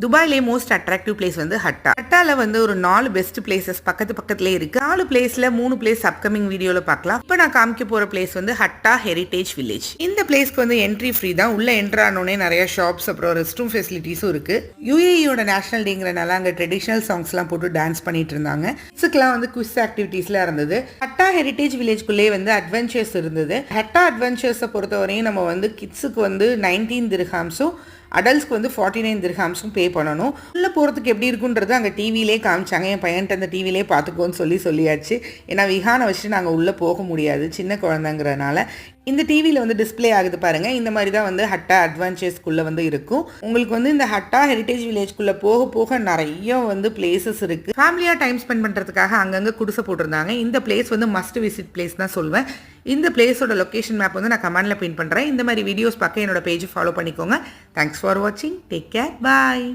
துபாயிலே most attractive place வந்து Hatta. ஹட்டால வந்து ஒரு 4 பெஸ்ட் பிளேசஸ் பக்கத்துலேயே இருக்கு. 4 பிளேஸ்ல 3 பிளேஸ் அப்கமிங் வீடியோல பார்க்கலாம். இப்போ நான் காமிக்க போற பிளேஸ் வந்து ஹட்டா ஹெரிடேஜ் வில்லேஜ். இந்த பிளேஸ்க்கு வந்து என்ட்ரி ஃப்ரீ தான். உள்ள என்ட்ரு ஆனோடனே நிறைய ஷாப்ஸ் அப்புறம் ரெஸ்ட் ரூம் ஃபெசிலிட்டிஸும் இருக்கு. யுஏஇயோட நேஷனல் டேங்கிறனால அங்கே ட்ரெடிஷனல் சாங்ஸ்லாம் போட்டு டான்ஸ் பண்ணிட்டு இருந்தாங்க. கிட்ஸுக்குலாம் வந்து குவிஸ் ஆக்டிவிட்டீஸ்லாம் இருந்தது. ஹட்டா ஹெரிடேஜ் வில்லேஜ்குள்ளே வந்து அட்வென்ச்சர்ஸ் இருந்தது. ஹட்டா அட்வென்ச்சர்ஸை பொறுத்தவரையும் நம்ம வந்து கிட்ஸுக்கு வந்து 19 திர்ஹாம்ஸும் அடல்ட்ஸ்க்கு வந்து 49 திர்ஹாம்ஸும் பே பண்ணணும். உள்ளே போகிறதுக்கு எப்படி இருக்குன்றது அங்கே டிவிலே காமிச்சாங்க. என் பையன்ட்டு அந்த டிவிலே பார்த்துக்கோன்னு சொல்லியாச்சு. ஏன்னா விஹானை வச்சுட்டு நாங்கள் உள்ளே போக முடியாது, சின்ன குழந்தைங்கிறனால. இந்த டிவியில் வந்து டிஸ்பிளே ஆகுது பாருங்கள். இந்த மாதிரி தான் வந்து ஹட்டா அட்வென்ச்சர்ஸ்குள்ளே வந்து இருக்கும். உங்களுக்கு வந்து இந்த ஹட்டா ஹெரிடேஜ் வில்லேஜ்குள்ளே போக நிறைய வந்து பிளேசஸ் இருக்குது. ஃபேமிலியாக டைம் ஸ்பெண்ட் பண்ணுறதுக்காக அங்கங்கே குடிசை போட்டிருந்தாங்க. இந்த பிளேஸ் வந்து மஸ்ட் விசிட் பிளேஸ் தான் சொல்வேன். இந்த பிளேஸோட லொக்கேஷன் மேப் வந்து நான் கமெண்ட்டில் பின் பண்ணுறேன். இந்த மாதிரி வீடியோஸ் பார்க்க என்னோட பேஜ் ஃபாலோ பண்ணிக்கோங்க. தேங்க்ஸ் ஃபார் வாட்சிங். Take care. பாய்.